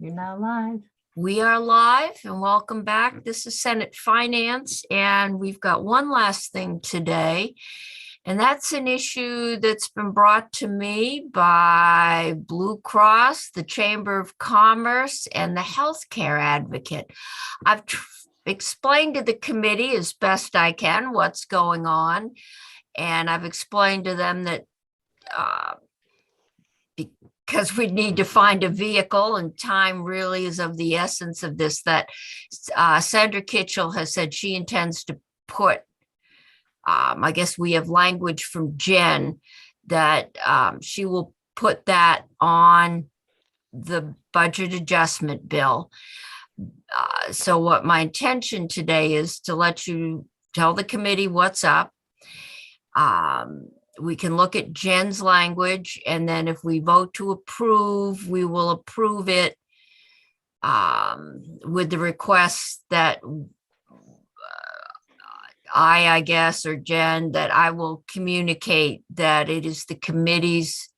You're now live. We are live and welcome back. This is Senate Finance, and we've got one last thing today, and that's an issue that's been brought to me by Blue Cross, the Chamber of Commerce, and the healthcare advocate. I've explained to the committee as best I can what's going on, and I've explained to them that because we need to find a vehicle and time really is of the essence of this, that Sandra Kitchell has said she intends to put, I guess we have language from Jen that she will put that on the budget adjustment bill. So what my intention today is to let you tell the committee what's up. We can look at Jen's language, and then if we vote to approve, we will approve it with the request that I guess, or Jen, that I will communicate that it is the committee's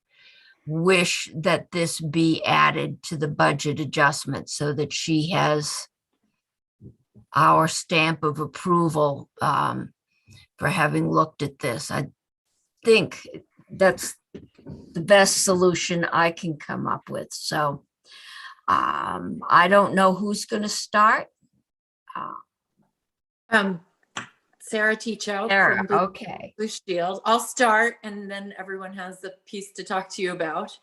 wish that this be added to the budget adjustment so that she has our stamp of approval for having looked at this. I think that's the best solution I can come up with. So I don't know who's going to start. Sarah Teachout Sarah, from okay. Blue Shield. I'll start, and then everyone has the piece to talk to you about.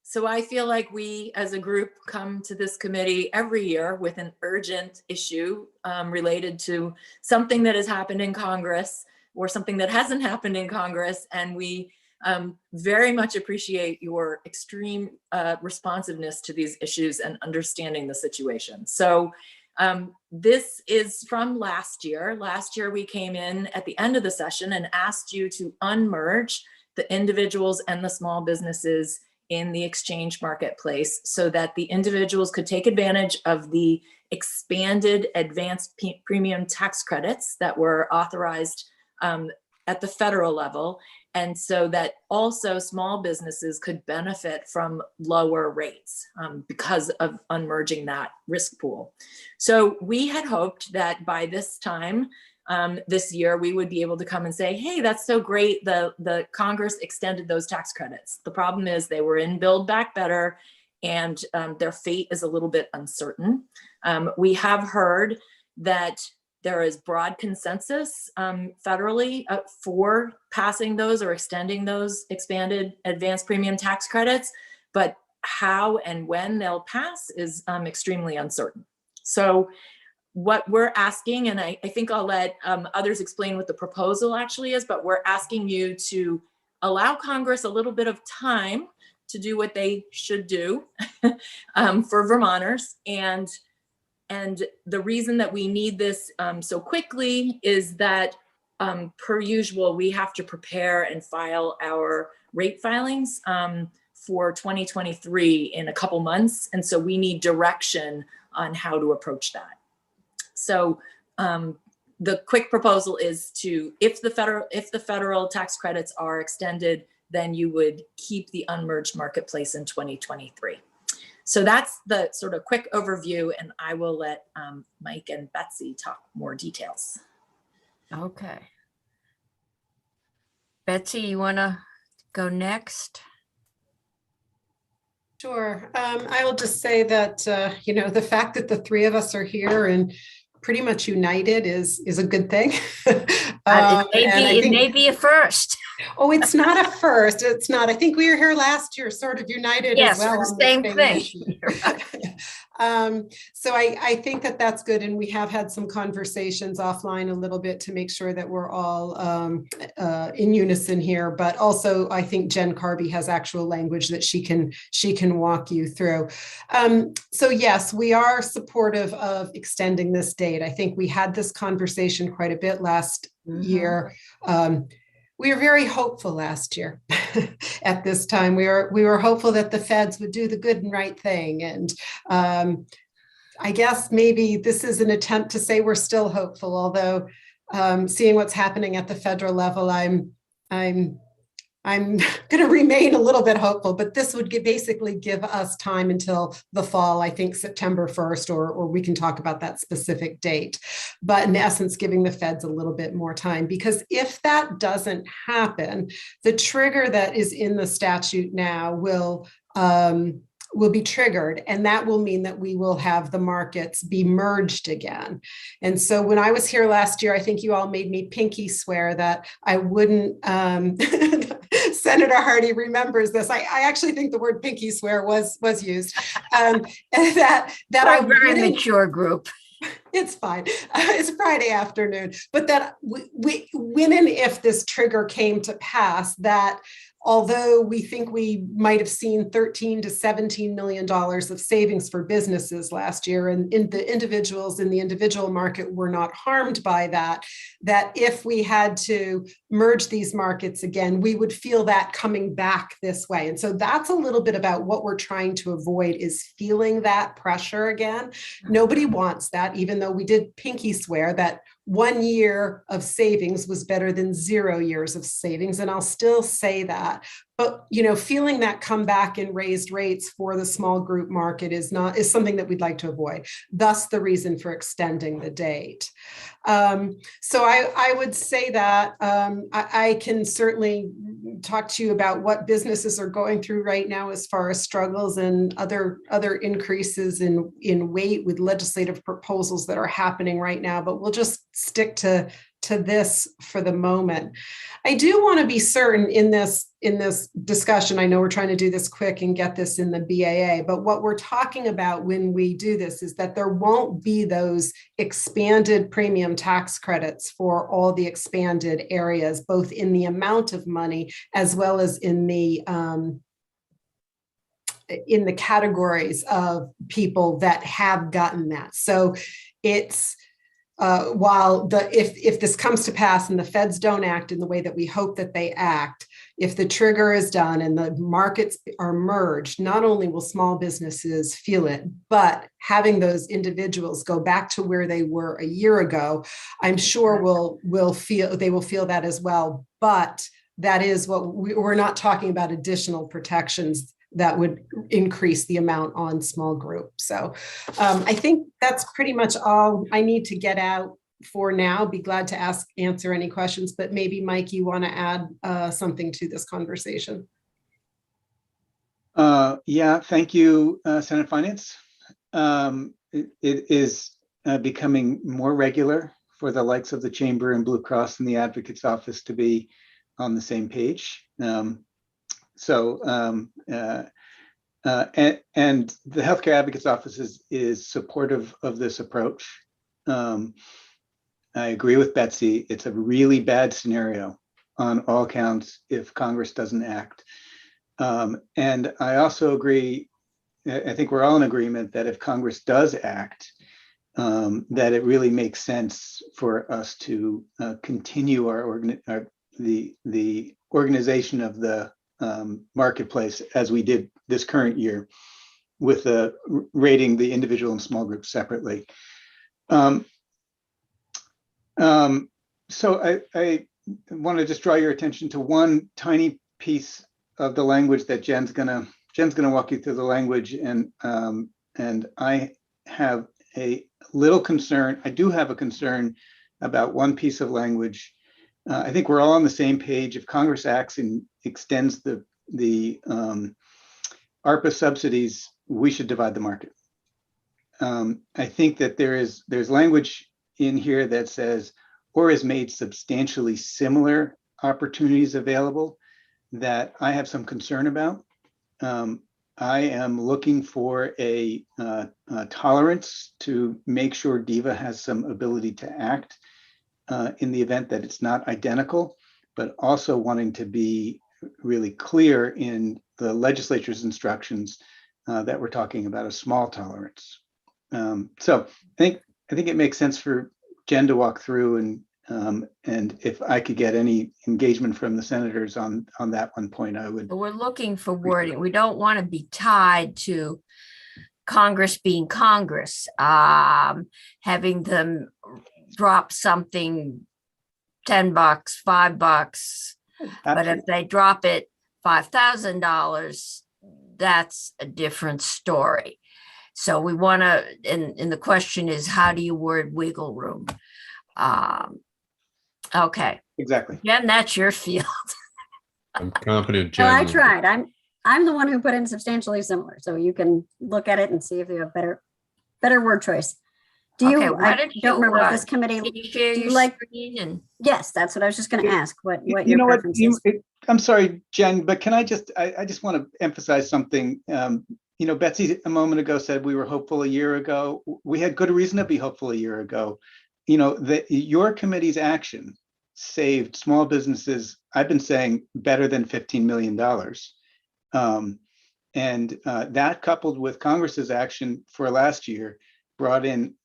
So I feel like we as a group come to this committee every year with an urgent issue related to something that has happened in Congress or something that hasn't happened in Congress. And we very much appreciate your extreme responsiveness to these issues and understanding the situation. So this is from last year. Last year, we came in at the end of the session and asked you to unmerge the individuals and the small businesses in the exchange marketplace so that the individuals could take advantage of the expanded advanced premium tax credits that were authorized at the federal level, and so that also small businesses could benefit from lower rates because of unmerging that risk pool. So we had hoped that by this time this year, we would be able to come and say, hey, that's so great. The Congress extended those tax credits. The problem is they were in Build Back Better, and their fate is a little bit uncertain. We have heard that there is broad consensus federally for passing those or extending those expanded advanced premium tax credits, but how and when they'll pass is extremely uncertain. So what we're asking, and I think I'll let others explain what the proposal actually is, but we're asking you to allow Congress a little bit of time to do what they should do for Vermonters. And the reason that we need this so quickly is that per usual, we have to prepare and file our rate filings for 2023 in a couple months. And so we need direction on how to approach that. So the quick proposal is to, if the federal tax credits are extended, then you would keep the unmerged marketplace in 2023. So that's the sort of quick overview, and I will let Mike and Betsy talk more details. Okay. Betsy, you want to go next? Sure. I will just say that, the fact that the three of us are here and pretty much united is a good thing. It may be a first. Oh, it's not a first. It's not. I think we were here last year, sort of united Yes, as well. the same thing. So I think that that's good. And we have had some conversations offline a little bit to make sure that we're all in unison here. But also, I think Jen Carby has actual language that she can walk you through. So yes, we are supportive of extending this date. I think we had this conversation quite a bit last year. We were very hopeful last year at this time. We were hopeful that the feds would do the good and right thing. And I guess maybe this is an attempt to say we're still hopeful, although seeing what's happening at the federal level, I'm I'm going to remain a little bit hopeful, but this would basically give us time until the fall, I think September 1st, or we can talk about that specific date. But in essence, giving the feds a little bit more time, because if that doesn't happen, the trigger that is in the statute now will be triggered, and that will mean that we will have the markets be merged again. And so when I was here last year, I think you all made me pinky swear that I wouldn't, Senator Hardy remembers this. I actually think the word pinky swear was used. That We're I a very wouldn't. mature group. It's fine. It's Friday afternoon, but that we when and if this trigger came to pass, that although we think we might have seen $13 to $17 million of savings for businesses last year, and in the individuals in the individual market were not harmed by that, that if we had to merge these markets again, we would feel that coming back this way. And so that's a little bit about what we're trying to avoid, is feeling that pressure again. Nobody wants that, even though we did pinky swear that 1 year of savings was better than 0 years of savings. And I'll still say that. But, feeling that come back in raised rates for the small group market is something that we'd like to avoid. Thus the reason for extending the date. So I would say that I can certainly talk to you about what businesses are going through right now as far as struggles and other increases in weight with legislative proposals that are happening right now, but we'll just stick to this for the moment. I do want to be certain in this discussion, I know we're trying to do this quick and get this in the BAA, but what we're talking about when we do this is that there won't be those expanded premium tax credits for all the expanded areas, both in the amount of money as well as in the categories of people that have gotten that. So it's while if this comes to pass and the feds don't act in the way that we hope that they act, if the trigger is done and the markets are merged, not only will small businesses feel it, but having those individuals go back to where they were a year ago, I'm sure they will feel that as well. But that is what we're not talking about additional protections that would increase the amount on small group. So I think that's pretty much all I need to get out for now. Be glad to answer any questions, but maybe Mike, you want to add something to this conversation? Yeah, thank you, Senate Finance. It is becoming more regular for the likes of the Chamber and Blue Cross and the Advocate's Office to be on the same page. And the Healthcare Advocates Office is supportive of this approach. I agree with Betsy. It's a really bad scenario on all counts if Congress doesn't act. And I also agree, I think we're all in agreement that if Congress does act, that it really makes sense for us to continue the organization of the marketplace as we did this current year, with rating the individual and small groups separately. So I want to just draw your attention to one tiny piece of the language that Jen's gonna walk you through the language, and I have a little concern. I do have a concern about one piece of language. I think we're all on the same page. If Congress acts and extends the ARPA subsidies, we should divide the market. I think that there's language in here that says, or is made substantially similar opportunities available, that I have some concern about. I am looking for a tolerance to make sure DEVA has some ability to act in the event that it's not identical, but also wanting to be really clear in the legislature's instructions that we're talking about a small tolerance. So I think it makes sense for Jen to walk through, and if I could get any engagement from the senators on that one point, I would. We're looking for wording. We don't want to be tied to Congress being Congress, having them drop something $10, $5, But if they drop it $5,000, that's a different story. So we want to, and the question is, how do you word wiggle room? Okay, Exactly. Jen, that's your field. I'm confident So I Jen. tried. I'm the one who put in substantially similar. So you can look at it and see if you have better word choice. Do Okay, you, why I don't don't you, remember if this can committee, you share do you your like- screen and? yes, that's what I was just going to ask, what You your know what? preference is. I'm sorry, Jen, but can I just want to emphasize something. Betsy a moment ago said we were hopeful a year ago. We had good reason to be hopeful a year ago. Your committee's action saved small businesses, I've been saying, better than $15 million. And that, coupled with Congress's action for last year, brought in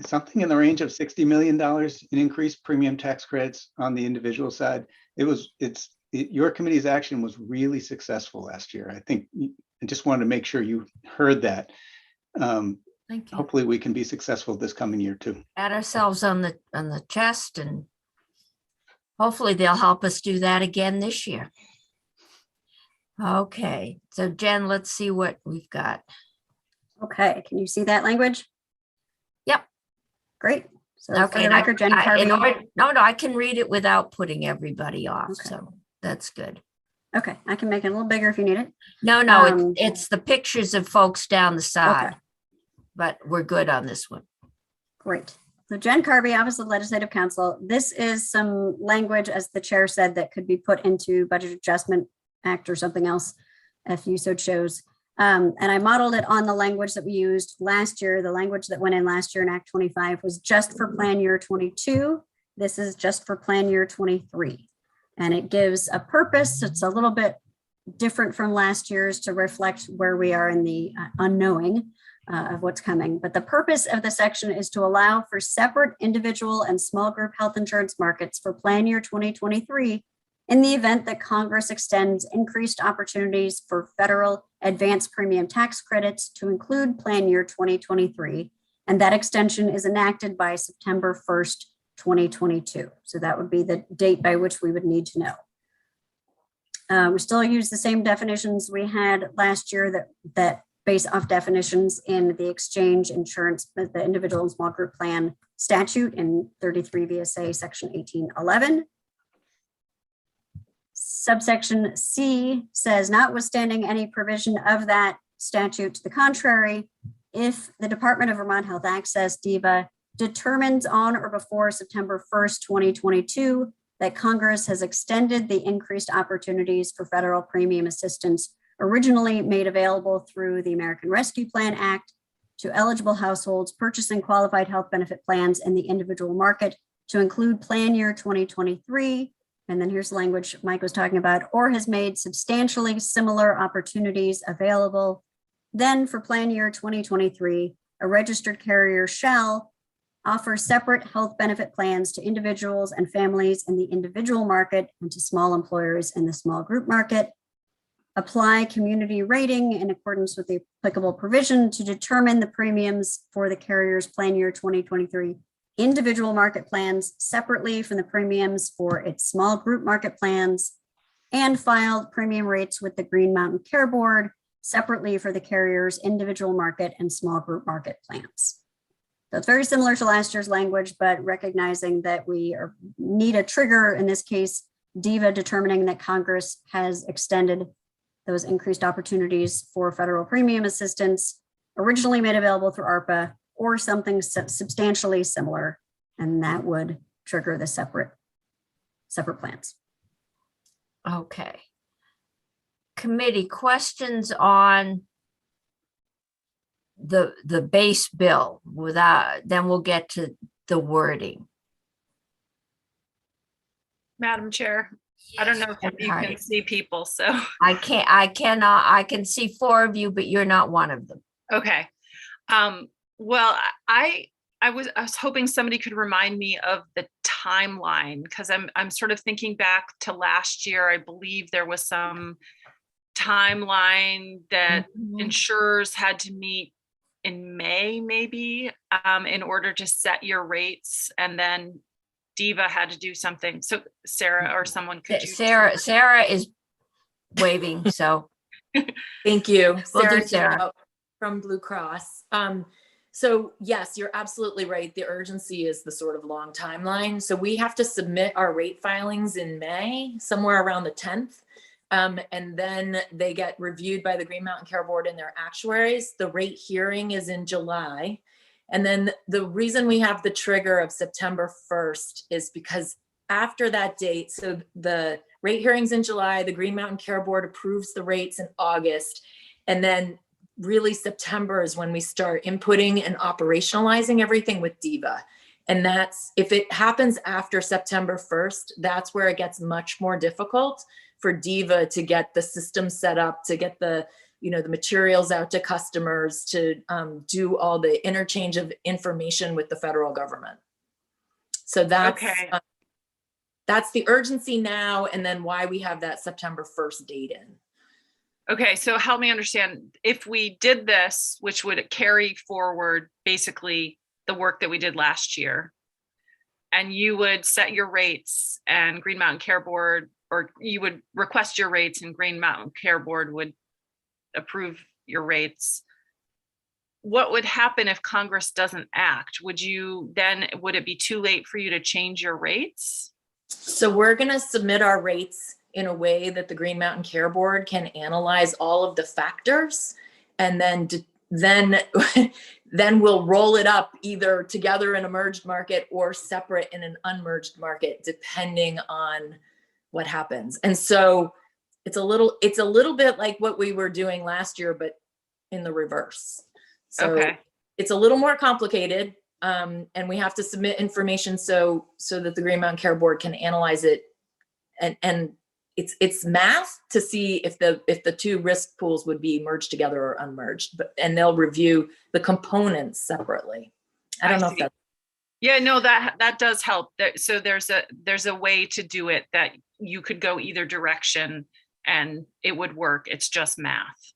something in the range of $60 million in increased premium tax credits on the individual side. Your committee's action was really successful last year. I think I just wanted to make sure you heard that. Thank you. Hopefully we can be successful this coming year too. Pat ourselves on the chest, and hopefully they'll help us do that again this year. Okay, so Jen, let's see what we've got. Okay, can you see that language? Yep. Great. So for Okay, the and record, Jen Carvey. no, I can read it without putting everybody off, Okay. so that's good. Okay, I can make it a little bigger if you need it. No, it's the pictures of folks down the side, Okay. but we're good on this one. Great. So Jen Carvey, Office of Legislative Counsel. This is some language, as the chair said, that could be put into Budget Adjustment Act or something else if you so chose. And I modeled it on the language that we used last year. The language that went in last year in Act 25 was just for Plan Year 22. This is just for Plan Year 23. And it gives a purpose. It's a little bit different from last year's to reflect where we are in the unknowing of what's coming. But the purpose of the section is to allow for separate individual and small group health insurance markets for Plan Year 2023 in the event that Congress extends increased opportunities for federal advanced premium tax credits to include Plan Year 2023. And that extension is enacted by September 1st, 2022. So that would be the date by which we would need to know. We still use the same definitions we had last year that base off definitions in the exchange insurance, the individual and small group plan statute in 33 VSA section 1811. Subsection C says, notwithstanding any provision of that statute to the contrary, if the Department of Vermont Health Access, DVHA, determines on or before September 1st, 2022, that Congress has extended the increased opportunities for federal premium assistance originally made available through the American Rescue Plan Act to eligible households purchasing qualified health benefit plans in the individual market to include Plan Year 2023. And then here's the language Mike was talking about, or has made substantially similar opportunities available. Then for Plan Year 2023, a registered carrier shall offer separate health benefit plans to individuals and families in the individual market and to small employers in the small group market. Apply community rating in accordance with the applicable provision to determine the premiums for the carrier's Plan Year 2023 individual market plans separately from the premiums for its small group market plans, and filed premium rates with the Green Mountain Care Board separately for the carrier's individual market and small group market plans. So it's very similar to last year's language, but recognizing that we need a trigger, in this case, DVHA determining that Congress has extended those increased opportunities for federal premium assistance originally made available through ARPA or something substantially similar, and that would trigger the separate plans. Okay. Committee, questions on the base bill then we'll get to the wording. Madam Chair, I don't know if you can see people, so. I can see four of you, but you're not one of them. Okay. Well, I was hoping somebody could remind me of the timeline, because I'm sort of thinking back to last year. I believe there was some timeline that insurers had to meet in May, maybe, in order to set your rates. And then Diva had to do something. So Sarah or someone could you? Sarah is waving, so Thank you. We'll do Sarah Sarah. Tito from Blue Cross. So yes, you're absolutely right. The urgency is the sort of long timeline. So we have to submit our rate filings in May, somewhere around the 10th. And then they get reviewed by the Green Mountain Care Board and their actuaries. The rate hearing is in July. And then the reason we have the trigger of September 1st is because after that date, so the rate hearings in July, the Green Mountain Care Board approves the rates in August. And then really September is when we start inputting and operationalizing everything with Diva. And that's, if it happens after September 1st, that's where it gets much more difficult for Diva to get the system set up, to get the, you know, the materials out to customers, to do all the interchange of information with the federal government. So that's, Okay. that's the urgency now, and then why we have that September 1st date in. Okay, so help me understand, if we did this, which would carry forward basically the work that we did last year, and you would set your rates and Green Mountain Care Board, or you would request your rates and Green Mountain Care Board would approve your rates, what would happen if Congress doesn't act? Would it be too late for you to change your rates? So we're going to submit our rates in a way that the Green Mountain Care Board can analyze all of the factors, and then we'll roll it up either together in a merged market or separate in an unmerged market, depending on what happens. And so it's a little bit like what we were doing last year, but in the reverse. So Okay. it's a little more complicated. And we have to submit information so that the Green Mountain Care Board can analyze it, and it's math to see if the two risk pools would be merged together or unmerged, and they'll review the components separately. I don't know if that's. Yeah, no, that does help. So there's a way to do it that you could go either direction and it would work. It's just math.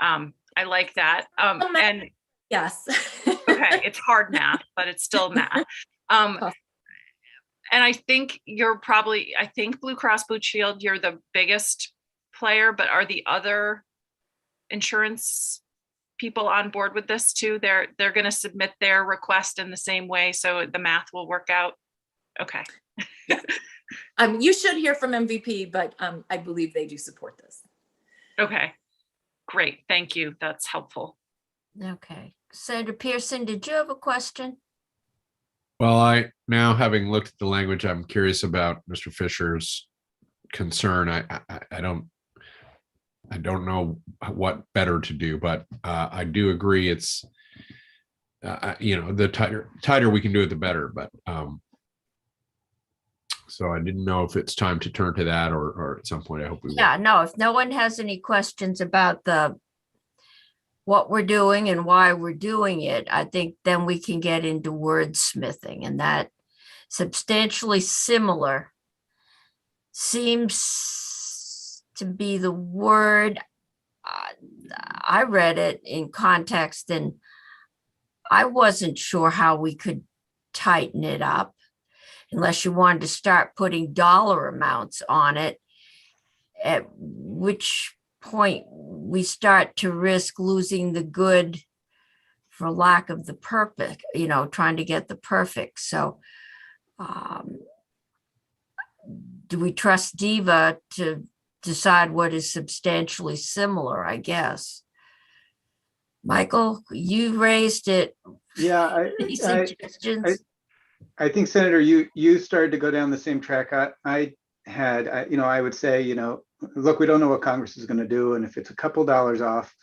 I like that. And Yes. okay, it's hard math, but it's still math. And I think I think Blue Cross Blue Shield, you're the biggest player, but are the other insurance people on board with this too? They're going to submit their request in the same way, so the math will work out. Okay. You should hear from MVP, but I believe they do support this. Okay, great. Thank you. That's helpful. okay. Senator Pearson, did you have a question? Well, now having looked at the language, I'm curious about Mr. Fisher's concern. I don't know what better to do, but I do agree it's the tighter we can do it, the better. But so I didn't know if it's time to turn to that or at some point. I hope we will. Yeah, no, if no one has any questions about what we're doing and why we're doing it, I think then we can get into wordsmithing, and that substantially similar seems to be the word. I read it in context and I wasn't sure how we could tighten it up unless you wanted to start putting dollar amounts on it, at which point we start to risk losing the good for lack of the perfect, trying to get the perfect. So do we trust Diva to decide what is substantially similar, I guess? Michael, you raised it. Yeah, Any suggestions? I think, Senator, you started to go down the same track I had. I would say, look, we don't know what Congress is going to do, and if it's a couple dollars off,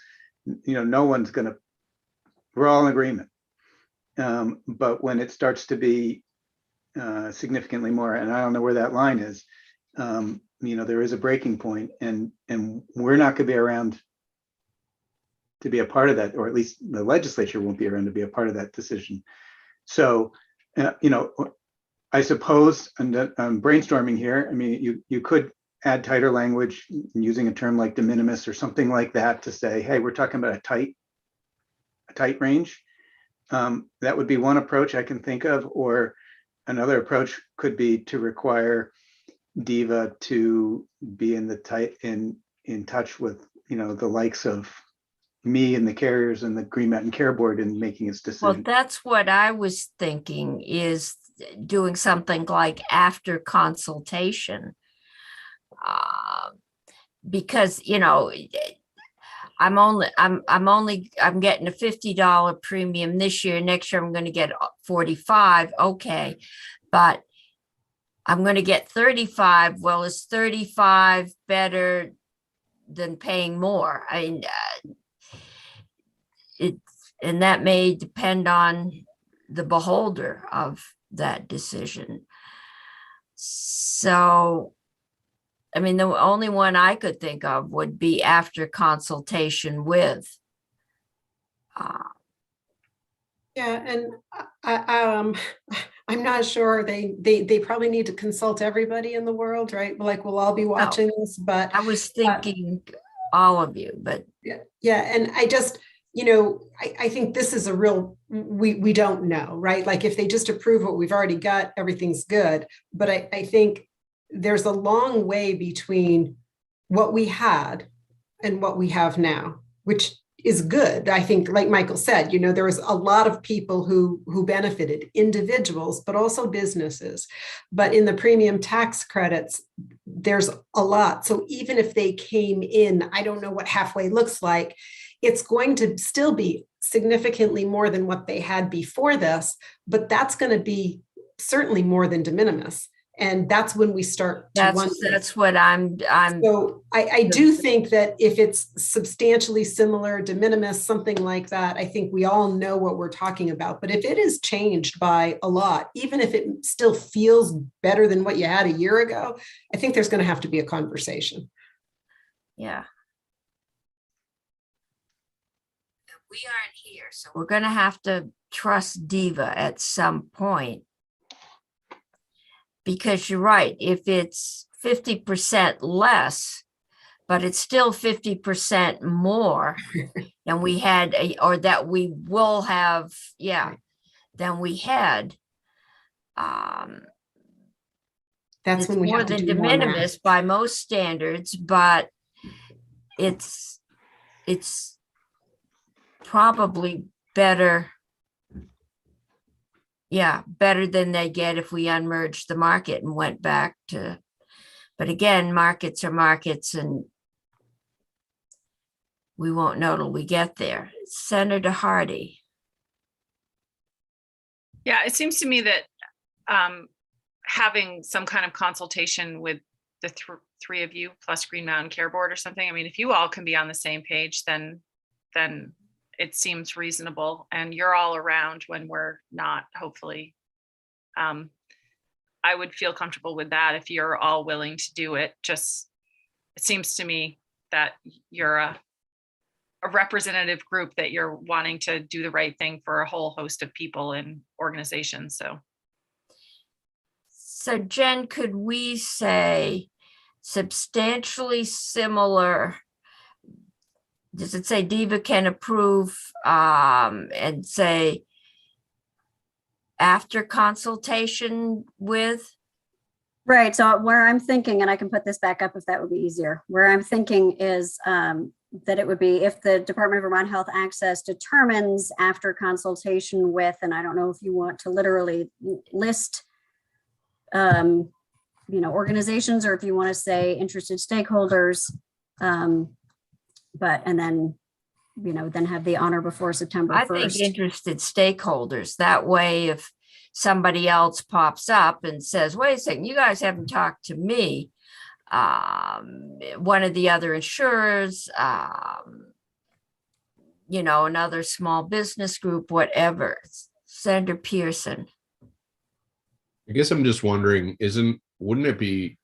no one's going to. We're all in agreement. But when it starts to be significantly more, and I don't know where that line is, there is a breaking point, and we're not going to be around to be a part of that, or at least the legislature won't be around to be a part of that decision. So, I suppose, and I'm brainstorming here. I mean, you could add tighter language using a term like de minimis or something like that to say, hey, we're talking about a tight range. That would be one approach I can think of, or another approach could be to require Diva to be in touch with, the likes of me and the carriers and the Green Mountain Care Board in making its Well, decision. that's what I was thinking, is doing something like after consultation. Because, I'm getting a $50 premium this year. Next year, I'm going to get 45. Okay. But I'm going to get 35. Well, is 35 better than paying more? And that may depend on the beholder of that decision. So, the only one I could think of would be after consultation with. Yeah, and I'm not sure, they probably need to consult everybody in the world, right? Like, we'll all be watching this, but I was thinking all of you, but yeah, and I just, I think this is a real, we don't know, right? Like, if they just approve what we've already got, everything's good. But I think there's a long way between what we had and what we have now, which is good. I think, like Michael said, there was a lot of people who benefited, individuals, but also businesses. But in the premium tax credits, there's a lot. So even if they came in, I don't know what halfway looks like, it's going to still be significantly more than what they had before this, but that's going to be certainly more than de minimis. And that's when we start to wonder. that's what I'm. So I do think that if it's substantially similar, de minimis, something like that, I think we all know what we're talking about. But if it is changed by a lot, even if it still feels better than what you had a year ago, I think there's going to have to be a conversation. Yeah. We aren't here, so we're going to have to trust Diva at some point. Because you're right, if it's 50% less, but it's still 50% more than we had, or that we will have, than we had. That's It's when we more have to than do de more math. minimis by most standards, but it's probably better. Yeah, better than they get if we unmerged the market and went back to, but again, markets are markets and we won't know till we get there. Senator Hardy. Yeah, it seems to me that having some kind of consultation with the three of you plus Green Mountain Care Board or something. If you all can be on the same page, then it seems reasonable, and you're all around when we're not, hopefully. I would feel comfortable with that if you're all willing to do it. Just, it seems to me that you're a representative group, that you're wanting to do the right thing for a whole host of people and organizations. So Jen, could we say substantially similar? Does it say Diva can approve and say after consultation with? Right. So where I'm thinking, and I can put this back up if that would be easier, where I'm thinking is that it would be if the Department of Vermont Health Access determines after consultation with, and I don't know if you want to literally list organizations, or if you want to say interested stakeholders, and then have the honor before September 1st. I think interested stakeholders. That way, if somebody else pops up and says, wait a second, you guys haven't talked to me, one of the other insurers, another small business group, whatever. Senator Pearson. I guess I'm just wondering, wouldn't it be,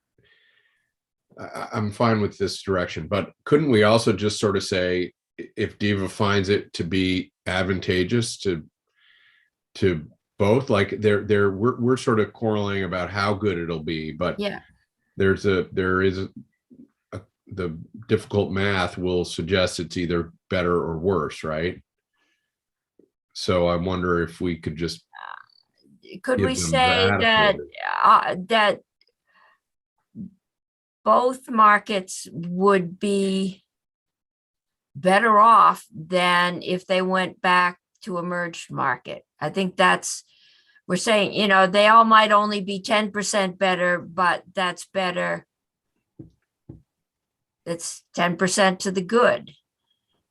I'm fine with this direction, but couldn't we also just sort of say, if Diva finds it to be advantageous to both, like we're sort of quarreling about how good it'll be, but yeah, the difficult math will suggest it's either better or worse, right? So I wonder if we could just could we Give them say that, authority. that both markets would be better off than if they went back to a merged market? I think that's, we're saying, you know, they all might only be 10% better, but that's better. It's 10% to the good.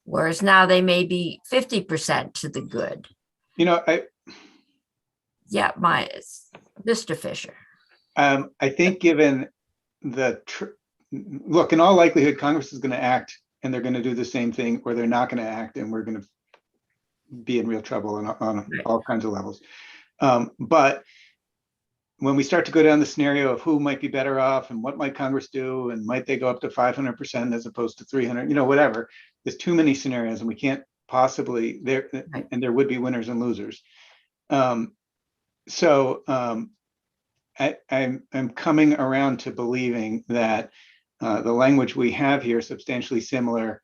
Whereas now they may be 50% to the good. You know, Yeah, Mr. Fisher. I think given look, in all likelihood, Congress is going to act and they're going to do the same thing, or they're not going to act and we're going to be in real trouble on all kinds of levels. But when we start to go down the scenario of who might be better off and what might Congress do, and might they go up to 500% as opposed to 300, you know, whatever, there's too many scenarios and we can't possibly and there would be winners and losers. I'm coming around to believing that the language we have here is substantially similar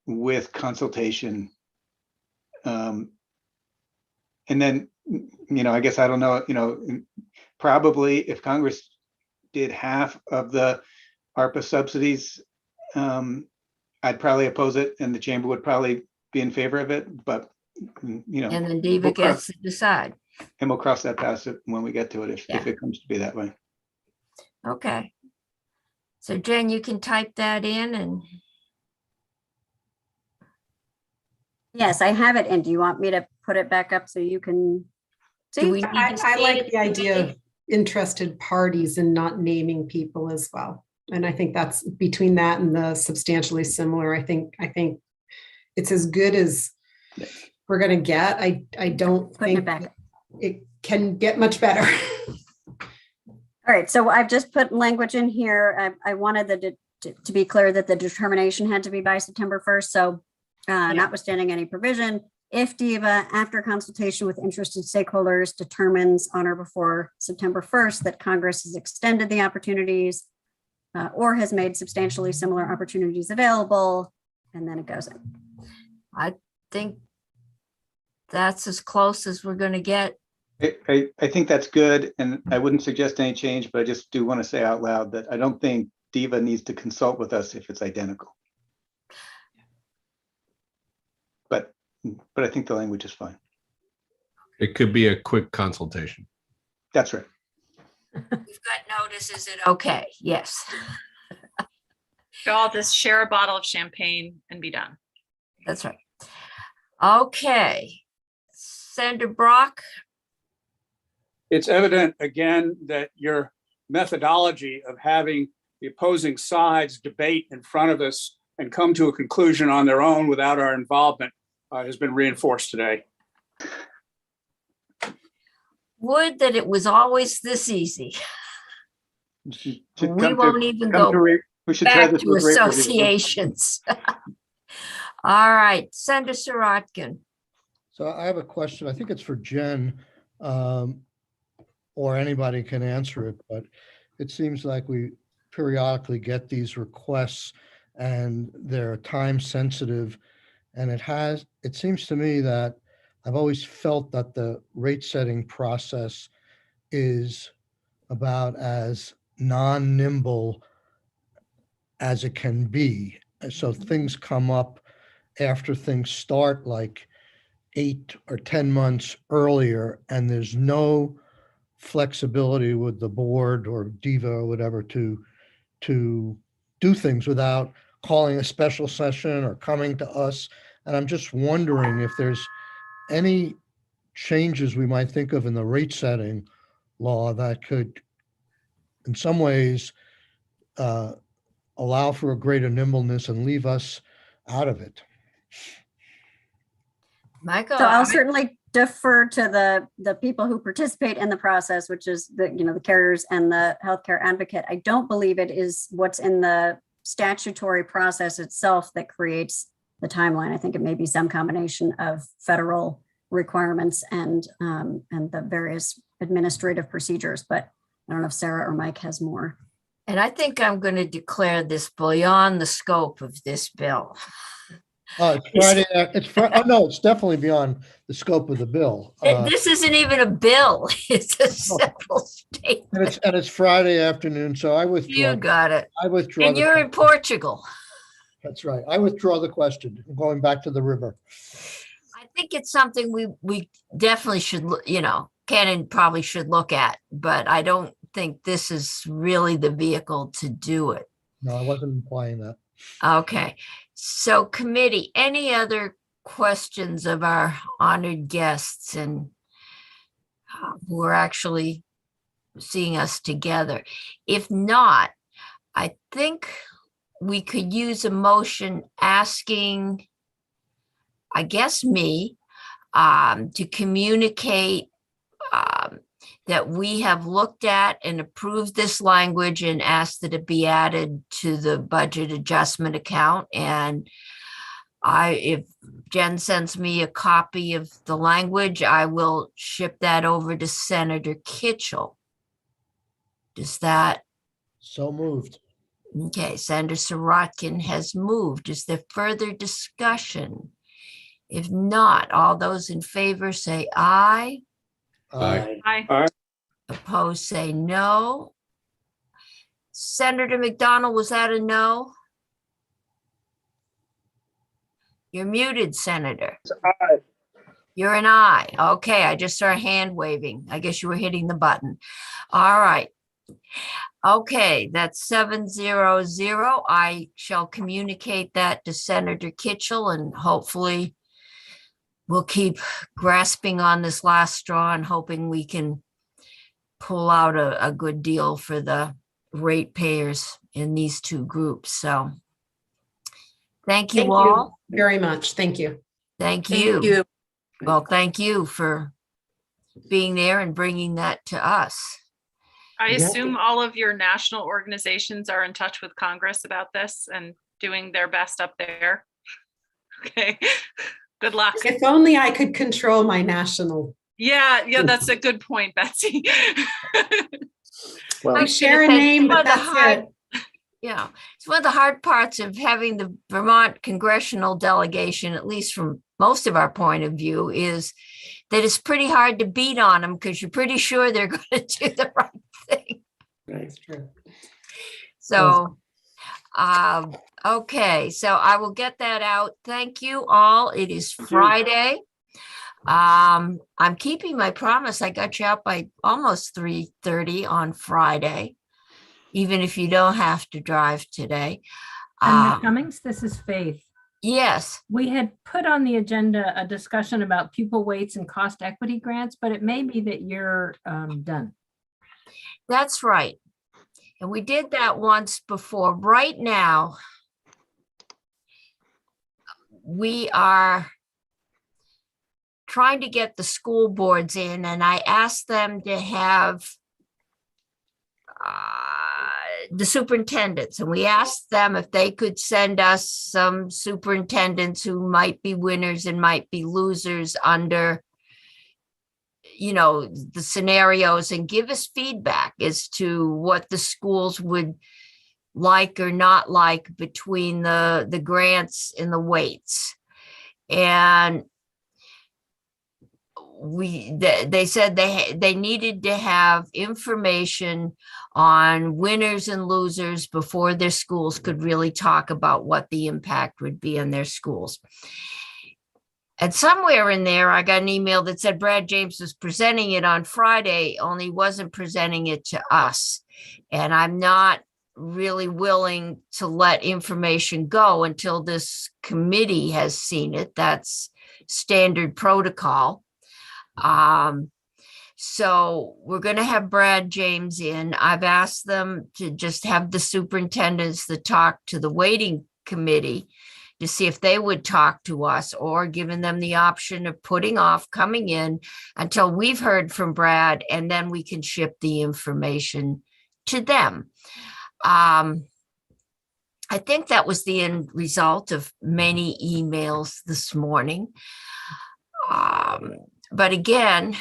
with consultation. And then, you know, I guess I don't know, you know, probably if Congress did half of the ARPA subsidies, I'd probably oppose it and the chamber would probably be in favor of it, but, you know. And then Diva gets to decide. And we'll cross that path when we get to it, if Yeah. it comes to be that way. Okay. So Jen, you can type that in and Yes, I have it. And do you want me to put it back up so you can do see? we need I to see like it the idea today? of interested parties and not naming people as well. And I think that's between that and the substantially similar. I think it's as good as we're going to get. I don't Putting it think back. it can get much better. All right, so I've just put language in here. I wanted to be clear that the determination had to be by September 1st. So notwithstanding any provision, if DEVA, after consultation with interested stakeholders, determines on or before September 1st that Congress has extended the opportunities or has made substantially similar opportunities available, and then it goes in. I think that's as close as we're going to get. I think that's good, and I wouldn't suggest any change, but I just do want to say out loud that I don't think DEVA needs to consult with us if it's identical. But I think the language is fine. It could be a quick consultation. That's right. We've got notice. Is it okay? Yes. Y'all just share a bottle of champagne and be done. That's right. Okay. Senator Brock, It's evident again that your methodology of having the opposing sides debate in front of us and come to a conclusion on their own without our involvement has been reinforced today. would that it was always this easy. Should We come won't even come go to we should try back this to with rate review. associations. All right, Senator Sirotkin. So I have a question. I think it's for Jen, or anybody can answer it, but it seems like we periodically get these requests and they're time sensitive. And it seems to me that I've always felt that the rate setting process is about as non-nimble as it can be. So things come up after things start, like 8 or 10 months earlier, and there's no flexibility with the board or DEVA or whatever to do things without calling a special session or coming to us. And I'm just wondering if there's any changes we might think of in the rate setting law that could, in some ways, allow for a greater nimbleness and leave us out of it. Michael. So I'll certainly defer to the people who participate in the process, which is the carriers and the healthcare advocate. I don't believe it is what's in the statutory process itself that creates the timeline. I think it may be some combination of federal requirements and the various administrative procedures, but I don't know if Sarah or Mike has more. And I think I'm going to declare this beyond the scope of this bill. It's Friday, oh, no, it's definitely beyond the scope of the bill. This isn't even a bill. It's a simple statement. And it's Friday afternoon, so I You withdraw. got it. I withdraw. And you're in Portugal. That's right. I withdraw the question. I'm going back to the river. I think it's something we definitely should, Ken probably should look at, but I don't think this is really the vehicle to do it. No, I wasn't implying that. Okay, so committee, any other questions of our honored guests and who are actually seeing us together? If not, I think we could use a motion asking, I guess, me to communicate that we have looked at and approved this language and asked that it be added to the budget adjustment account. And if Jen sends me a copy of the language, I will ship that over to Senator Kitchell. Does that? So moved. Okay, Senator Sirotkin has moved. Is there further discussion? If not, all those in favor say aye. Aye. Hi. Opposed, say no. Senator McDonald, was that a no? You're muted, Senator. Aye. You're an aye. Okay, I just saw a hand waving. I guess you were hitting the button. All right. Okay, that's 700. I shall communicate that to Senator Kitchell, and hopefully we'll keep grasping on this last straw and hoping we can pull out a good deal for the ratepayers in these two groups. So thank you all. Very much. Thank you. Thank you. Well, thank you for being there and bringing that to us. I Yeah. assume all of your national organizations are in touch with Congress about this and doing their best up there. Okay, good luck. If only I could control my national. Yeah, that's a good point, Betsy. I share a name, but that's it. Yeah, it's one of the hard parts of having the Vermont congressional delegation, at least from most of our point of view, is that it's pretty hard to beat on them because you're pretty sure they're going to do the right thing. That's true. So, okay, so I will get that out. Thank you all. It is Friday. I'm keeping my promise. I got you out by almost 3:30 on Friday, even if you don't have to drive today. Ms. Cummings, this is Faith. Yes, We had put on the agenda a discussion about pupil weights and cost equity grants, but it may be that you're done. that's right. And we did that once before. Right now, we are trying to get the school boards in, and I asked them to have the superintendents, and we asked them if they could send us some superintendents who might be winners and might be losers under, the scenarios, and give us feedback as to what the schools would like or not like between the grants and the weights. And they said they needed to have information on winners and losers before their schools could really talk about what the impact would be on their schools. And somewhere in there, I got an email that said Brad James was presenting it on Friday, only wasn't presenting it to us. And I'm not really willing to let information go until this committee has seen it. That's standard protocol. So we're going to have Brad James in. I've asked them to just have the superintendents that talk to the waiting committee to see if they would talk to us, or giving them the option of putting off coming in until we've heard from Brad, and then we can ship the information to them. I think that was the end result of many emails this morning. But again,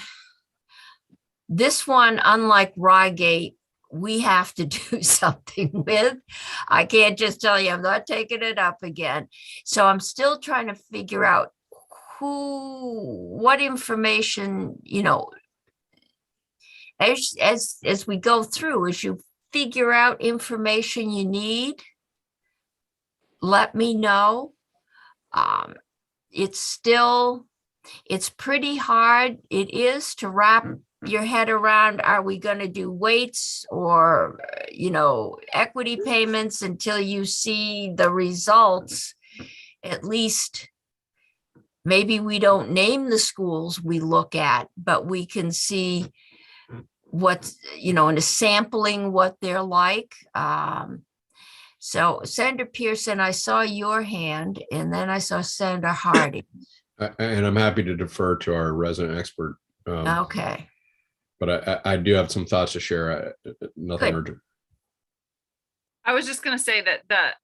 this one, unlike Rygate we have to do something with. I can't just tell you, I'm not taking it up again. So I'm still trying to figure out what information, as we go through, as you figure out information you need, let me know. It's pretty hard. It is to wrap your head around, are we going to do weights or, equity payments until you see the results? At least maybe we don't name the schools we look at, but we can see what's, in a sampling what they're like. So Senator Pearson, I saw your hand, and then I saw Senator Harding. And I'm happy to defer to our resident expert. Okay. But I do have some thoughts to share. Nothing Good. urgent. I was just going to say that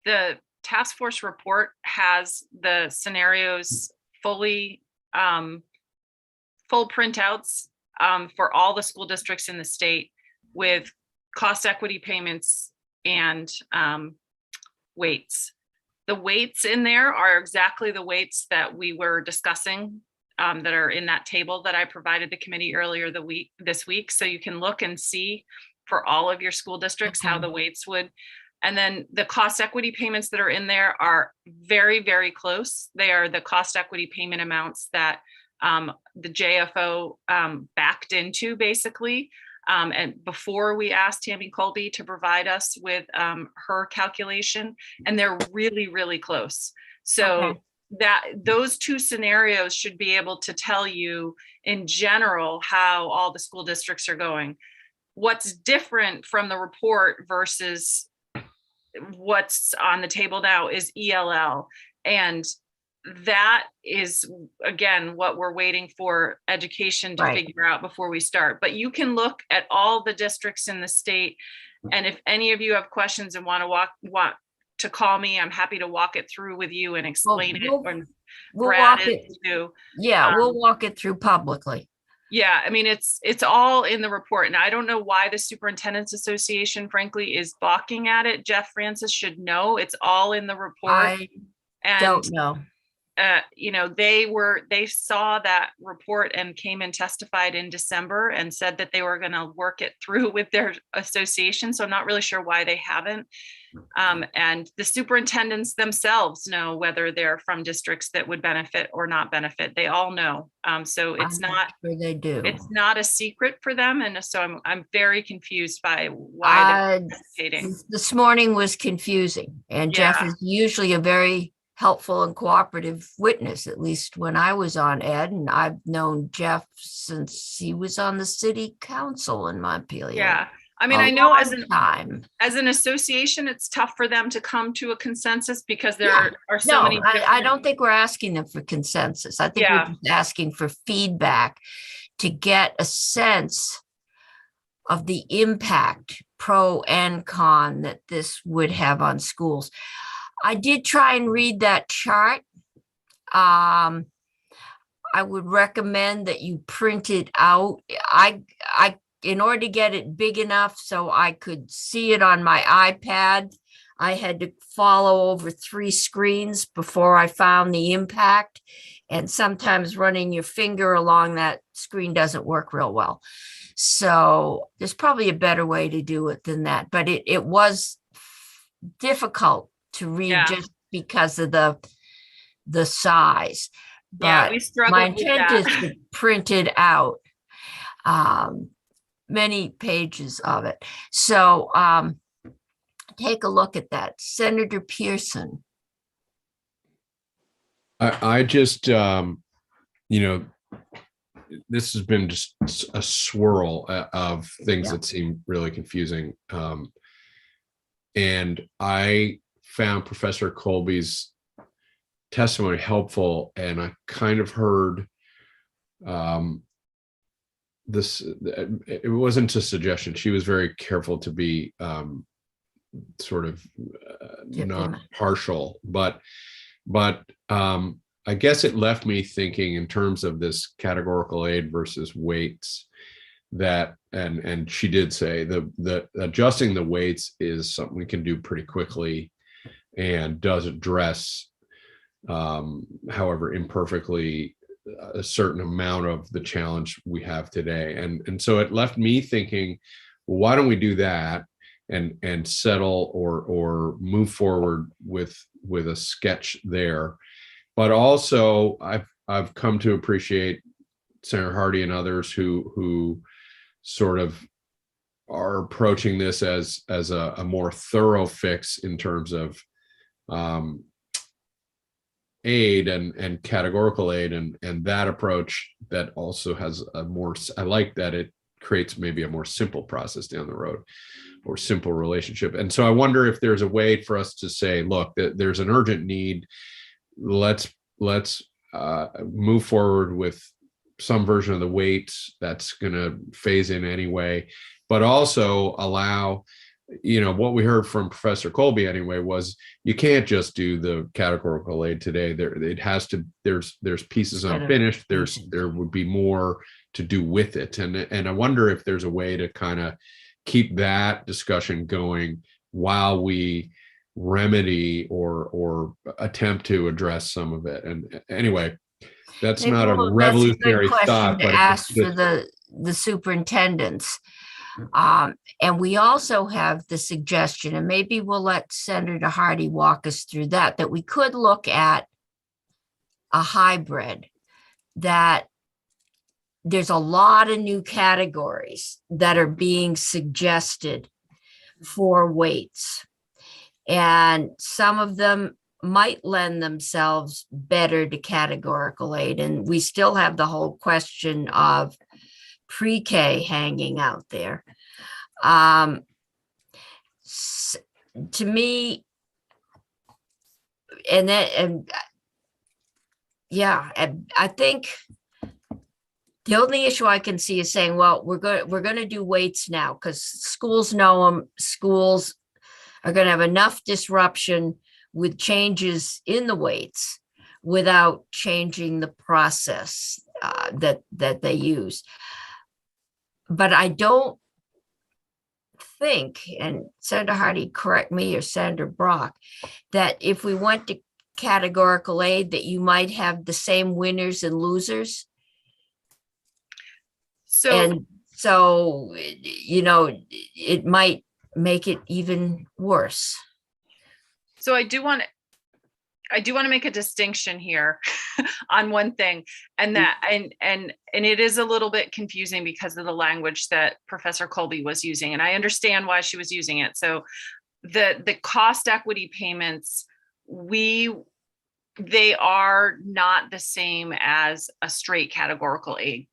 the task force report has the scenarios fully full printouts for all the school districts in the state with cost equity payments and weights. The weights in there are exactly the weights that we were discussing that are in that table that I provided the committee earlier this week. So you can look and see for all of your school districts how the weights would. And then the cost equity payments that are in there are very, very close. They are the cost equity payment amounts that the JFO backed into, basically. And before we asked Tammy Colby to provide us with her calculation, and they're really, really close. So Okay. that those two scenarios should be able to tell you in general how all the school districts are going. What's different from the report versus what's on the table now is ELL. And that is, again, what we're waiting for education to Right. figure out before we start. But you can look at all the districts in the state. And if any of you have questions and want to call me, I'm happy to walk it through with you and explain it. And We'll Brad walk is it. too. Yeah, we'll walk it through publicly. Yeah, I mean, it's all in the report. And I don't know why the Superintendent's Association, frankly, is balking at it. Jeff Francis should know it's all in the report. I And don't know. they saw that report and came and testified in December and said that they were going to work it through with their association. So I'm not really sure why they haven't. And the superintendents themselves know whether they're from districts that would benefit or not benefit. They all know. So it's I'm not sure they do. it's not a secret for them. And so I'm very confused by why they're hesitating. This morning was confusing, and Jeff Yeah. is usually a very helpful and cooperative witness, at least when I was on Ed, and I've known Jeff since he was on the city council in Montpelier. Yeah. I mean, A I know long time. as an association, it's tough for them to come to a consensus because there Yeah. are so No, many. I different- don't think we're asking them for consensus. I think Yeah. we're just asking for feedback to get a sense of the impact, pro and con, that this would have on schools. I did try and read that chart. I would recommend that you print it out. In order to get it big enough so I could see it on my iPad, I had to follow over 3 screens before I found the impact. And sometimes running your finger along that screen doesn't work real well. So there's probably a better way to do it than that, but it was difficult to read Yeah. just because of the size. Yeah, But we my struggled with intent is that. to print it out, many pages of it. So take a look at that. Senator Pearson. I just, this has been just a swirl of things Yeah. that seem really confusing. And I found Professor Colby's testimony helpful, and I kind of heard this, it wasn't a suggestion. She was very careful to be sort of not Diplomat. partial, but I guess it left me thinking in terms of this categorical aid versus weights, that, and she did say the adjusting the weights is something we can do pretty quickly and does address, however imperfectly, a certain amount of the challenge we have today. And so it left me thinking, well, why don't we do that and settle or move forward with a sketch there. But also I've come to appreciate Senator Hardy and others who sort of are approaching this as a more thorough fix in terms of aid and categorical aid, and that approach that also has a more, I like that it creates maybe a more simple process down the road or simple relationship. And so I wonder if there's a way for us to say, look, there's an urgent need. Let's move forward with some version of the weights that's going to phase in anyway, but also allow, what we heard from Professor Colby anyway was you can't just do the categorical aid today. It has to, there's pieces unfinished. There would be more to do with it. And I wonder if there's a way to kind of keep that discussion going while we remedy or attempt to address some of it. And anyway, that's not a revolutionary thought, but ask for the superintendents. And we also have the suggestion, and maybe we'll let Senator Hardy walk us through that we could look at a hybrid, that there's a lot of new categories that are being suggested for weights. And some of them might lend themselves better to categorical aid. And we still have the whole question of pre-K hanging out there. To me, I think the only issue I can see is saying, well, we're going to do weights now because schools know them. Schools are going to have enough disruption with changes in the weights without changing the process that they use. But I don't think, and Senator Hardy, correct me, or Senator Brock, that if we went to categorical aid, that you might have the same winners and losers. So it might make it even worse. So I do want to make a distinction here on one thing, and that and it is a little bit confusing because of the language that Professor Colby was using, and I understand why she was using it. So the cost equity payments, they are not the same as a straight categorical aid.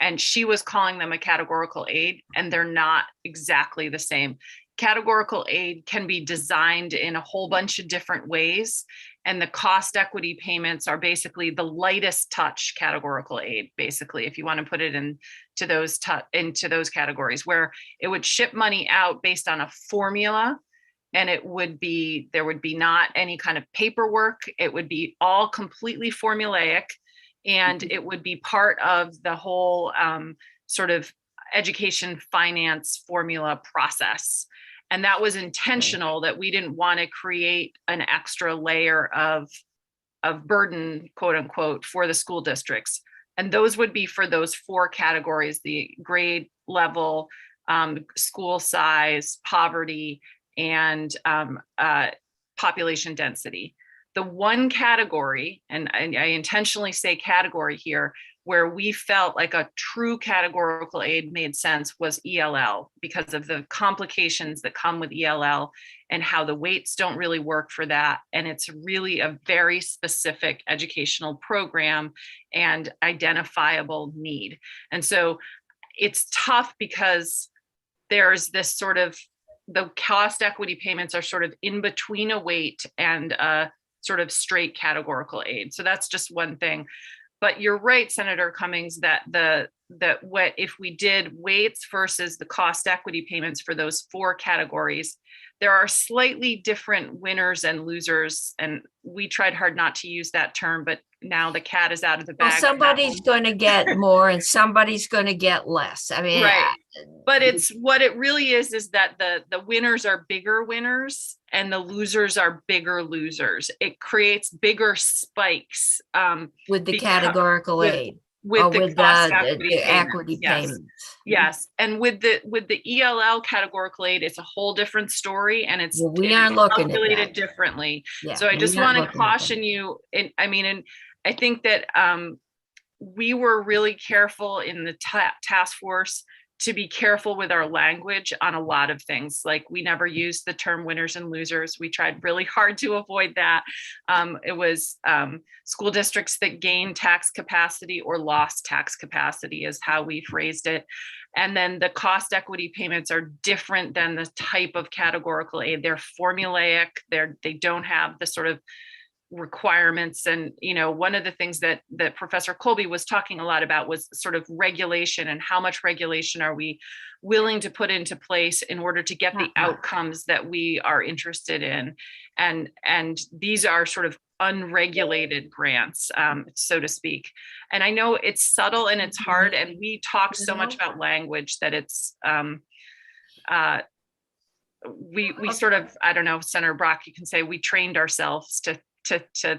And she was calling them a categorical aid, and they're not exactly the same. Categorical aid can be designed in a whole bunch of different ways. And the cost equity payments are basically the lightest touch categorical aid, basically, if you want to put it into those categories, where it would ship money out based on a formula. And there would be not any kind of paperwork. It would be all completely formulaic. And it would be part of the whole sort of education finance formula process. And that was intentional, that we didn't want to create an extra layer of burden, quote unquote, for the school districts. And those would be for those four categories: the grade level, school size, poverty, and population density. The one category, and I intentionally say category here, where we felt like a true categorical aid made sense was ELL, because of the complications that come with ELL and how the weights don't really work for that. And it's really a very specific educational program and identifiable need. And so it's tough because there's this sort of, the cost equity payments are sort of in between a weight and a sort of straight categorical aid. So that's just one thing. But you're right, Senator Cummings, that what if we did weights versus the cost equity payments for those four categories, there are slightly different winners and losers. And we tried hard not to use that term, but now the cat is out of the Well, bag. on that somebody's one. going to get more and somebody's going to get less. I mean, Right. But it's what it really is that the winners are bigger winners and the losers are bigger losers. It creates bigger spikes with the because- categorical with- aid. with or the with cost the equity equity yes. payments. Yes, and with the ELL categorical aid, it's a whole different story, and it's Well, we it's aren't looking at calculated that. differently. Yeah, So I we just aren't want to looking at that. caution you, and I think that we were really careful in the task force to be careful with our language on a lot of things. Like we never used the term winners and losers. We tried really hard to avoid that. It was school districts that gained tax capacity or lost tax capacity is how we phrased it. And then the cost equity payments are different than the type of categorical aid. They're formulaic. They don't have the sort of requirements. And one of the things that Professor Colby was talking a lot about was sort of regulation, and how much regulation are we willing to put into place in order to get the outcomes that we are interested in. And these are sort of unregulated grants, so to speak. And I know it's subtle and it's hard, and we talk so much about language that it's we sort of, I don't know, Senator Brock, you can say we trained ourselves to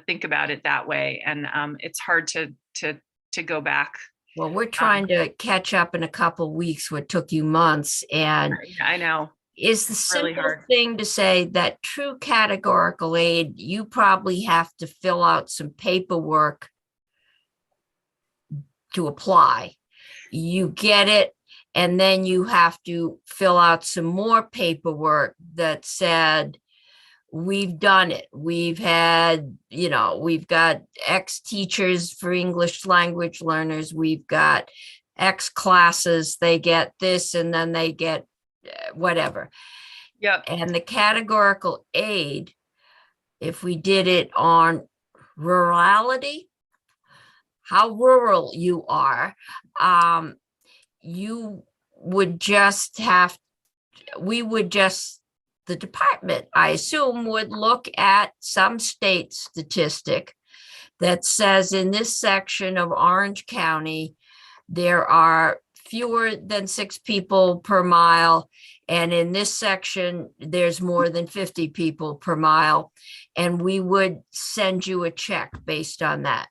think about it that way, and it's hard to go back. Well, we're trying to catch up in a couple weeks, what took you months, and I know. is the Really simple hard. thing to say that true categorical aid, you probably have to fill out some paperwork to apply. You get it, and then you have to fill out some more paperwork that said, we've done it. We've had, we've got X teachers for English language learners. We've got X classes, they get this, and then they get whatever. Yep. And the categorical aid, if we did it on rurality, how rural you are, you would just have, the department, I assume, would look at some state statistic that says in this section of Orange County, there are fewer than 6 people per mile. And in this section, there's more than 50 people per mile. And we would send you a check based on that.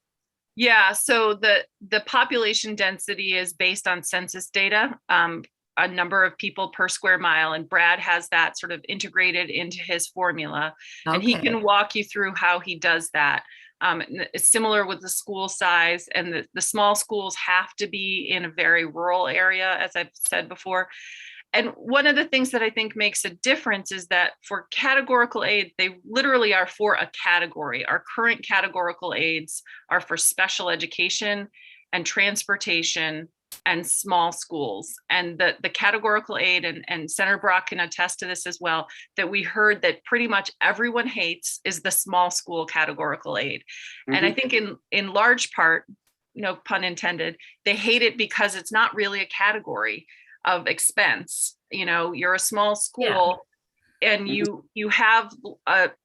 Yeah, so the population density is based on census data, a number of people per square mile, and Brad has that sort of integrated into his formula. And he Okay. can walk you through how he does that. It's similar with the school size, and the small schools have to be in a very rural area, as I've said before. And one of the things that I think makes a difference is that for categorical aid, they literally are for a category. Our current categorical aids are for special education and transportation and small schools. And the categorical aid, and Senator Brock can attest to this as well, that we heard that pretty much everyone hates is the small school categorical aid. And I think in large part, no pun intended, they hate it because it's not really a category of expense. You're a small school, and you have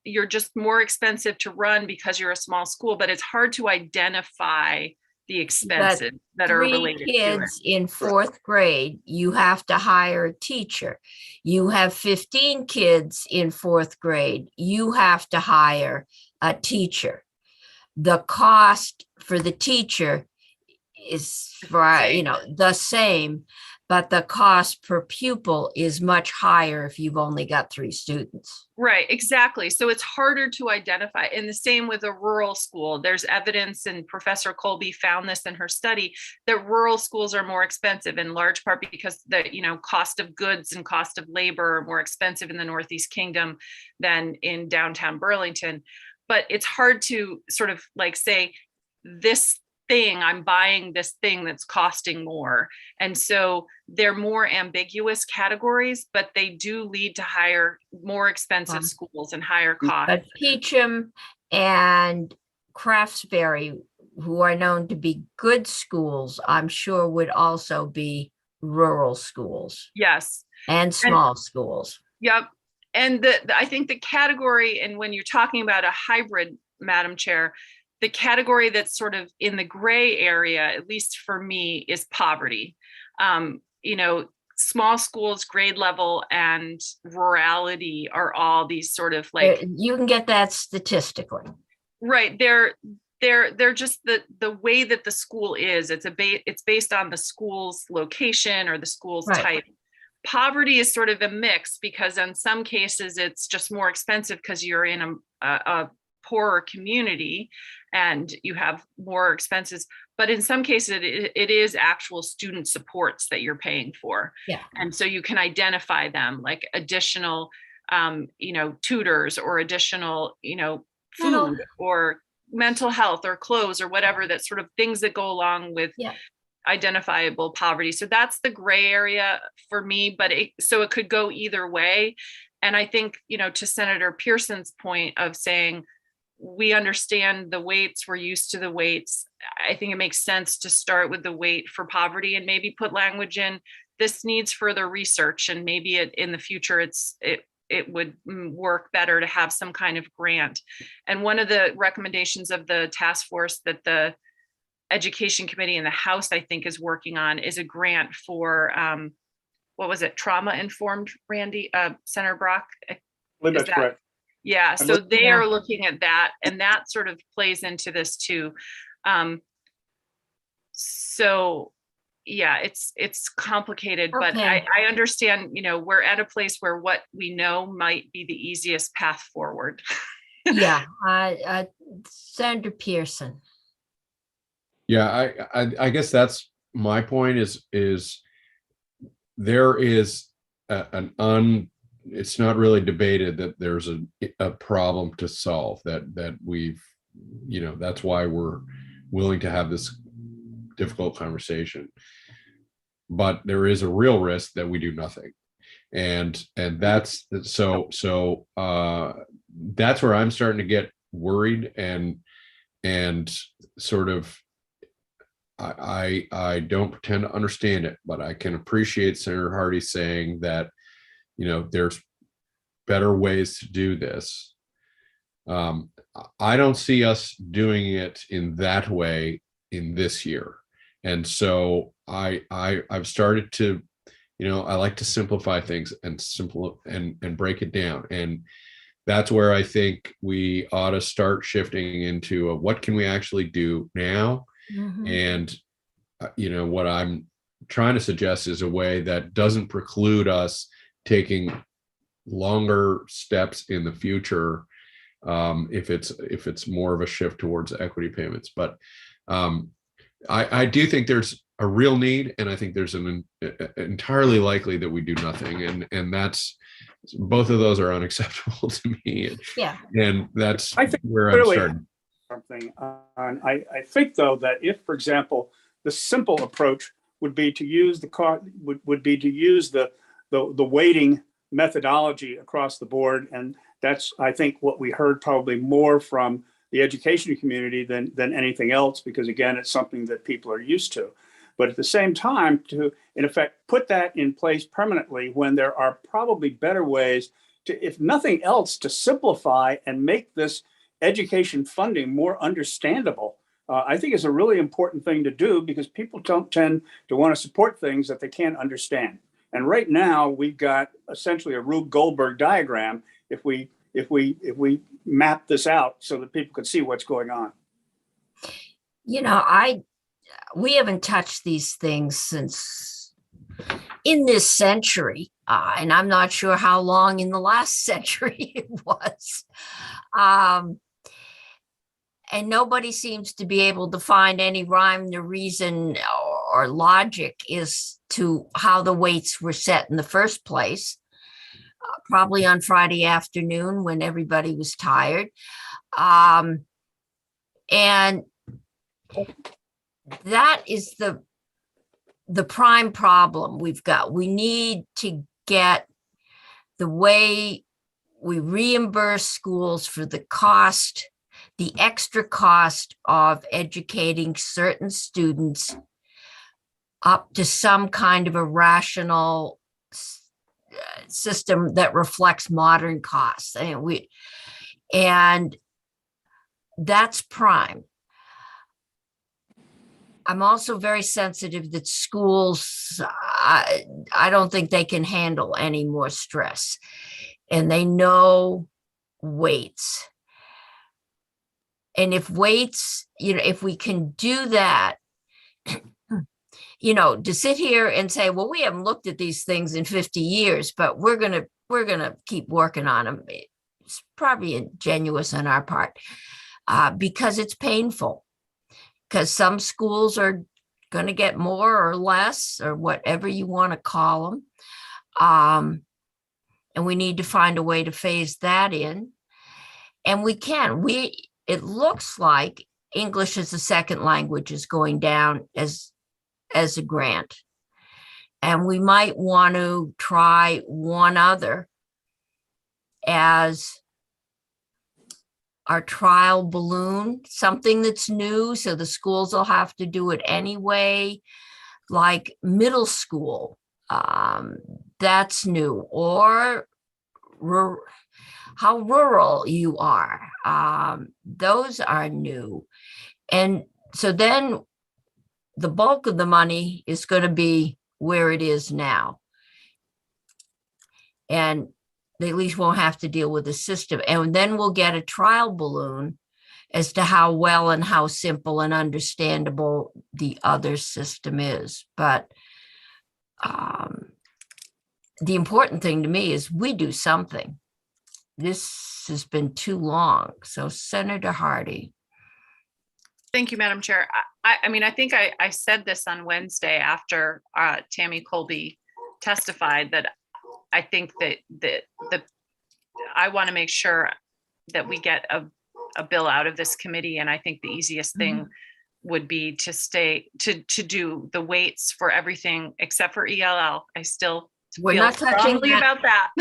you're just more expensive to run because you're a small school, but it's hard to identify the expenses that are 3 related to it. kids in 4th grade, you have to hire a teacher. You have 15 kids in 4th grade, you have to hire a teacher. The cost for the teacher is the same, but the cost per pupil is much higher if you've only got 3 students. Right, exactly. So it's harder to identify. And the same with a rural school. There's evidence, and Professor Colby found this in her study, that rural schools are more expensive, in large part because the cost of goods and cost of labor are more expensive in the Northeast Kingdom than in downtown Burlington. But it's hard to sort of like say, this thing, I'm buying this thing that's costing more. And so they're more ambiguous categories, but they do lead to more expensive schools and higher costs. But Peacham and Craftsbury, who are known to be good schools, I'm sure would also be rural schools Yes. and small schools. Yep. And I think the category, and when you're talking about a hybrid, Madam Chair, the category that's sort of in the gray area, at least for me, is poverty. You know, small schools, grade level, and rurality are all these sort of like, You can get that statistically. right, they're just the way that the school is. It's based on the school's location or the school's Right. type. Poverty is sort of a mix, because in some cases it's just more expensive because you're in a poorer community and you have more expenses. But in some cases it is actual student supports that you're paying for. Yeah. And so you can identify them, like additional, you know, tutors, or additional, you know, Mental- food or mental health or clothes or whatever, that sort of things that go along with Yeah. identifiable poverty. So that's the gray area for me, but so it could go either way. And I think, you know, to Senator Pearson's point of saying, we understand the weights, we're used to the weights. I think it makes sense to start with the weight for poverty and maybe put language in, this needs further research, and maybe in the future it would work better to have some kind of grant. And one of the recommendations of the task force that the Education Committee in the House, I think, is working on is a grant for, what was it, trauma informed, Randy, Senator Brock? I believe that's that- correct. Yeah, so they Yeah. are looking at that, and that sort of plays into this too. So yeah, it's complicated, but Okay. I understand, you know, we're at a place where what we know might be the easiest path forward. Yeah, Senator Pearson. Yeah, I guess that's my point is there is it's not really debated that there's a problem to solve that we've, you know, that's why we're willing to have this difficult conversation. But there is a real risk that we do nothing. And that's so that's where I'm starting to get worried and sort of I don't pretend to understand it, but I can appreciate Senator Hardy saying that, you know, there's better ways to do this. I don't see us doing it in that way in this year. And so I've started to, you know, I like to simplify things and break it down. And that's where I think we ought to start shifting into what can we actually do now? Mhm. And, you know, what I'm trying to suggest is a way that doesn't preclude us taking longer steps in the future, if it's more of a shift towards equity payments. But I do think there's a real need, and I think there's an entirely likely that we do nothing, and that's, both of those are unacceptable to me. Yeah. And that's I think where I'm clearly- starting. Something. I think though that if, for example, the simple approach would be to use would be to use the weighting methodology across the board, and that's, I think, what we heard probably more from the education community than anything else, because again, it's something that people are used to. But at the same time, to in effect put that in place permanently, when there are probably better ways to, if nothing else, to simplify and make this education funding more understandable, I think is a really important thing to do, because people don't tend to want to support things that they can't understand. And right now we've got essentially a Rube Goldberg diagram if we map this out so that people could see what's going on. You know, we haven't touched these things since in this century, and I'm not sure how long in the last century it was. And nobody seems to be able to find any rhyme or reason or logic as to how the weights were set in the first place. Probably on Friday afternoon when everybody was tired. And that is the prime problem we've got. We need to get the way we reimburse schools for the cost, the extra cost of educating certain students up to some kind of a rational system that reflects modern costs. And that's prime. I'm also very sensitive that schools, I don't think they can handle any more stress. And they know weights. And if weights, if we can do that, to sit here and say, well, we haven't looked at these things in 50 years, but we're gonna keep working on them. It's probably ingenuous on our part, because it's painful. Because some schools are going to get more or less, or whatever you want to call them. And we need to find a way to phase that in. And we can. It looks like English as a second language is going down as a grant. And we might want to try one other as our trial balloon, something that's new, so the schools will have to do it anyway, like middle school, that's new, or how rural you are, those are new. And so then the bulk of the money is going to be where it is now. And they at least won't have to deal with the system. And then we'll get a trial balloon as to how well and how simple and understandable the other system is. But the important thing to me is we do something. This has been too long. So Senator Hardy. Thank you, Madam Chair. I mean, I think I said this on Wednesday after Tammy Colby testified, that I think that I want to make sure that we get a bill out of this committee. And I think the easiest thing would be to do the weights for everything except for ELL. I still We're feel not touching strongly that. about that.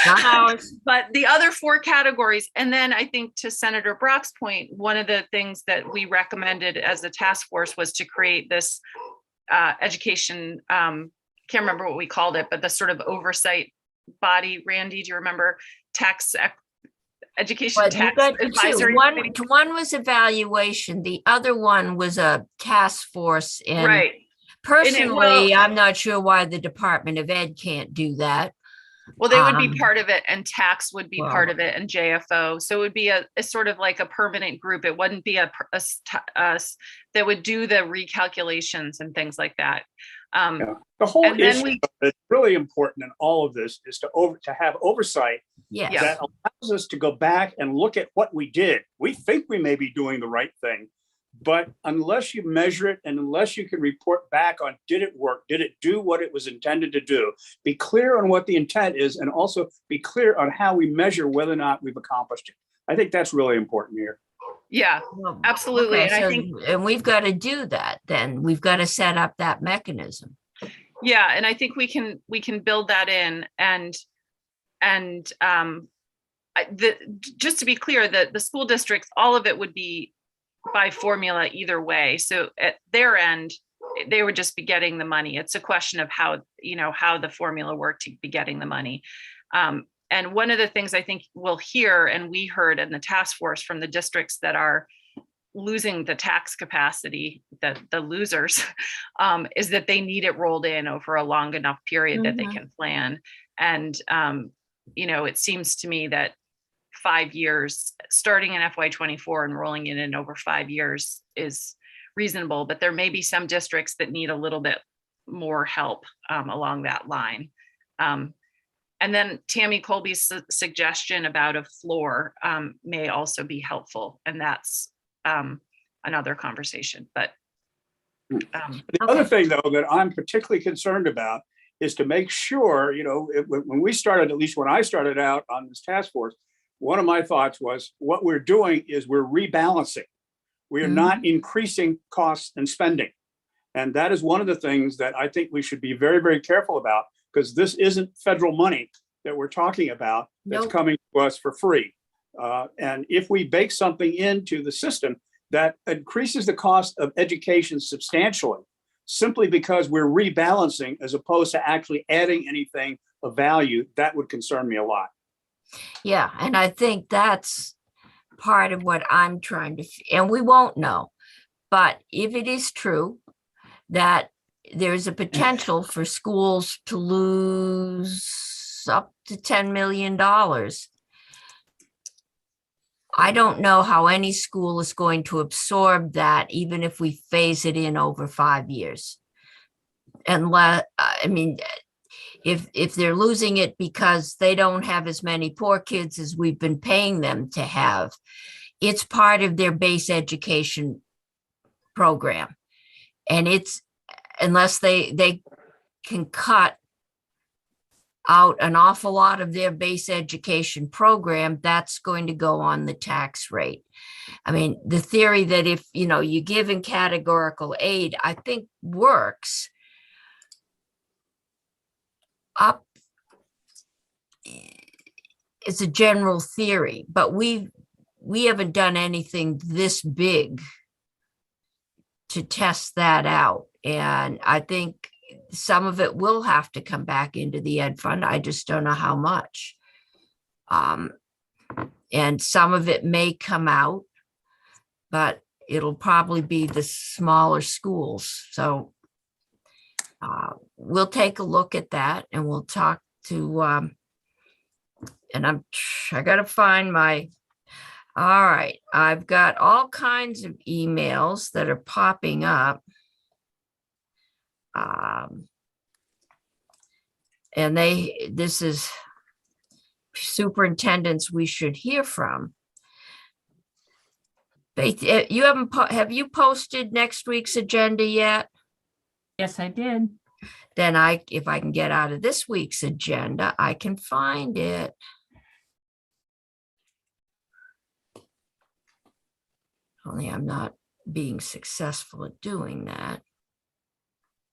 Not ours. But the other 4 categories, and then I think to Senator Brock's point, one of the things that we recommended as a task force was to create this education, can't remember what we called it, but the sort of oversight body. Randy, do you remember education But you tax got advisory? two. One was evaluation. The other one was a task force. And Right. personally, I'm not sure why the Department of Ed can't do that. Well, they would be part of it, and tax would be well. part of it, and JFO. So it would be a sort of like a permanent group. It wouldn't be a that would do the recalculations and things like that. The whole and then issue that's really important in all of this is to have oversight Yes. Yeah. that allows us to go back and look at what we did. We think we may be doing the right thing, but unless you measure it and unless you can report back on, did it work? Did it do what it was intended to do? Be clear on what the intent is, and also be clear on how we measure whether or not we've accomplished it. I think that's really important here. Yeah, Well, absolutely. okay, And I so- think, and we've got to do that. Then we've got to set up that mechanism. yeah, and I think we can build that in, and just to be clear, that the school districts, all of it would be by formula either way. So at their end, they would just be getting the money. It's a question of how the formula worked to be getting the money. And one of the things I think we'll hear, and we heard in the task force from the districts that are losing the tax capacity, the losers, is that they need it rolled in over a long enough period that they can plan. And, it seems to me that 5 years, starting in FY24 and rolling it in over 5 years is reasonable, but there may be some districts that need a little bit more help along that line. And then Tammy Colby's suggestion about a floor may also be helpful, and that's another conversation. But The other thing, though, that I'm particularly concerned about is to make sure, when we started, at least when I started out on this task force, one of my thoughts was what we're doing is we're rebalancing. We are not increasing costs and spending. And that is one of the things that I think we should be very, very careful about, because this isn't federal money that we're talking about that's Nope. coming to us for free. And if we bake something into the system that increases the cost of education substantially, simply because we're rebalancing as opposed to actually adding anything of value, that would concern me a lot. Yeah, and I think that's part of what I'm trying to, and we won't know. But if it is true, that there's a potential for schools to lose up to $10 million. I don't know how any school is going to absorb that, even if we phase it in over 5 years. Unless, I mean, if they're losing it because they don't have as many poor kids as we've been paying them to have, it's part of their base education program. And it's, unless they can cut out an awful lot of their base education program, that's going to go on the tax rate. I mean, the theory that if, you know, you give in categorical aid, I think works up. It's a general theory, but we haven't done anything this big to test that out. And I think some of it will have to come back into the ed fund. I just don't know how much. And some of it may come out, but it'll probably be the smaller schools. So we'll take a look at that, and we'll talk to, and I gotta find my, all right, I've got all kinds of emails that are popping up. And this is superintendents we should hear from. You haven't, have you posted next week's agenda yet? Yes, I did. Then if I can get out of this week's agenda, I can find it. Only I'm not being successful at doing that.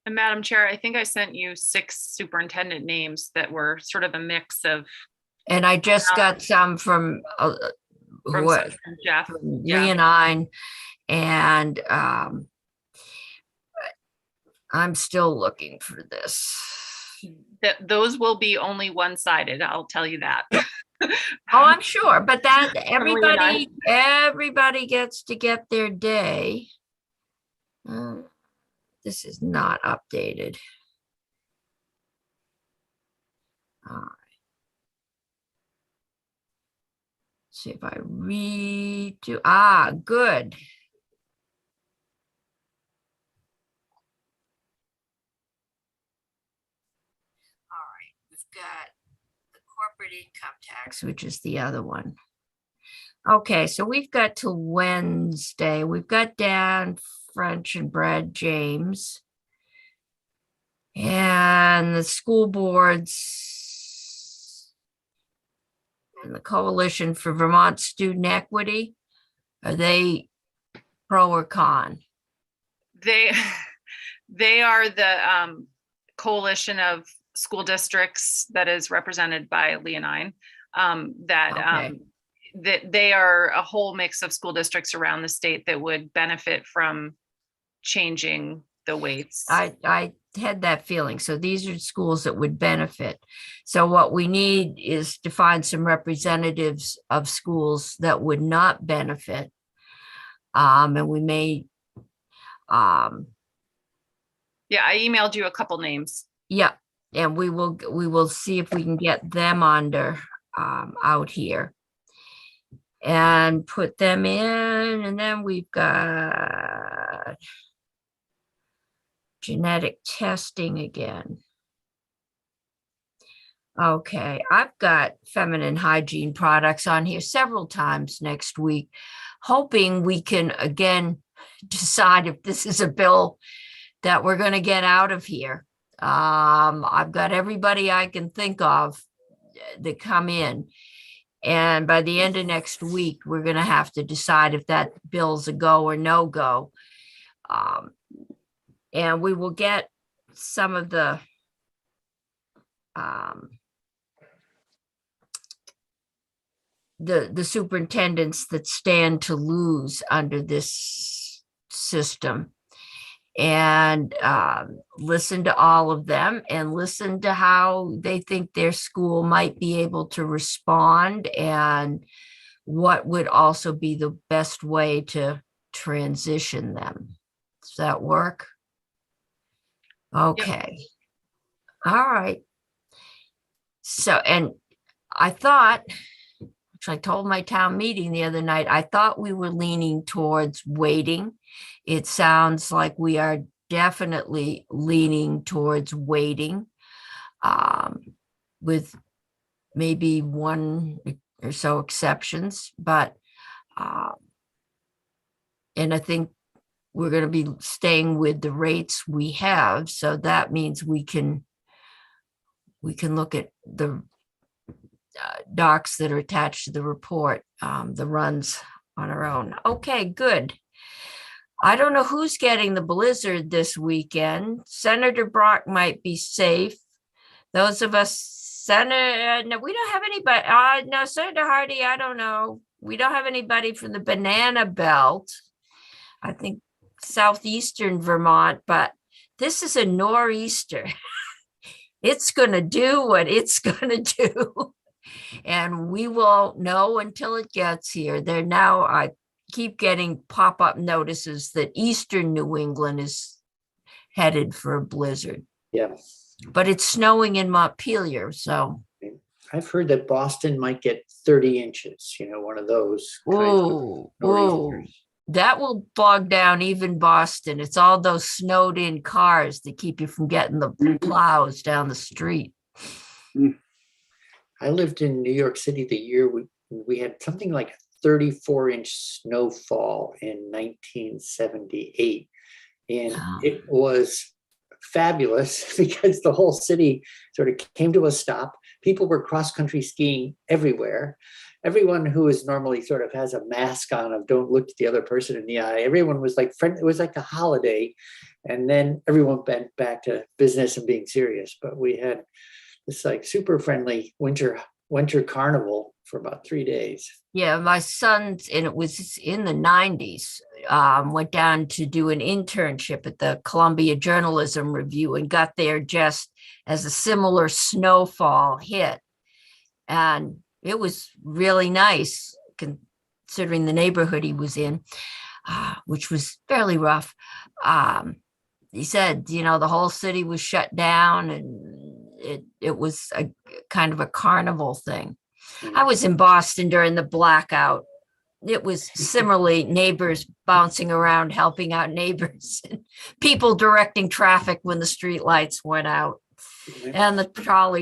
And Madam Chair, I think I sent you 6 superintendent names that were sort of a mix of. And I just got some from From Jeff. Yeah. Leonine, and I'm still looking for this. Those will be only one-sided, I'll tell you that. Oh, I'm sure, but that Leonine. everybody gets to get their day. This is not updated. All right. See if I redo. Good. All right, we've got the corporate income tax, which is the other one. Okay, so we've got till Wednesday. We've got Dan French and Brad James. And the school boards and the Coalition for Vermont Student Equity, are they pro or con? They are the coalition of school districts that is represented by Leonine. That they are a whole mix of school districts around the state that would benefit from changing the weights. I had that feeling. So these are schools that would benefit. So what we need is to find some representatives of schools that would not benefit. And we may. Yeah, I emailed you a couple names. Yeah, and we will see if we can get them under out here and put them in. And then we've got genetic testing again. Okay, I've got feminine hygiene products on here several times next week, hoping we can again decide if this is a bill that we're going to get out of here. I've got everybody I can think of that come in. And by the end of next week, we're going to have to decide if that bill's a go or no go. And we will get some of the superintendents that stand to lose under this system, and listen to all of them and listen to how they think their school might be able to respond and what would also be the best way to transition them. Does that work? Okay. All right. So, and I thought, which I told my town meeting the other night, I thought we were leaning towards waiting. It sounds like we are definitely leaning towards waiting, with maybe one or so exceptions, but and I think we're going to be staying with the rates we have. So that means we can look at the docs that are attached to the report, the runs on our own. Okay, good. I don't know who's getting the blizzard this weekend. Senator Brock might be safe. Those of us, no, we don't have anybody. No, Senator Hardy, I don't know. We don't have anybody from the Banana Belt. I think southeastern Vermont, but this is a nor'easter. It's going to do what it's going to do. And we won't know until it gets here. There now, I keep getting pop-up notices that eastern New England is headed for a blizzard. Yeah. But it's snowing in Montpelier, so. I've heard that Boston might get 30 inches, one of those. Whoa, that will bog down even Boston. It's all those snowed in cars that keep you from getting the plows down the street. I lived in New York City the year we had something like a 34-inch snowfall in 1978. And it was fabulous because the whole city sort of came to a stop. People were cross-country skiing everywhere. Everyone who is normally sort of has a mask on of don't look the other person in the eye. Everyone was like friend. It was like a holiday. And then everyone went back to business and being serious. But we had this like super friendly winter carnival for about 3 days. Yeah, my son's, and it was in the 90s, went down to do an internship at the Columbia Journalism Review and got there just as a similar snowfall hit. And it was really nice considering the neighborhood he was in, which was fairly rough. He said, the whole city was shut down and it was a kind of a carnival thing. I was in Boston during the blackout. It was similarly neighbors bouncing around, helping out neighbors, and people directing traffic when the street lights went out, and the trolley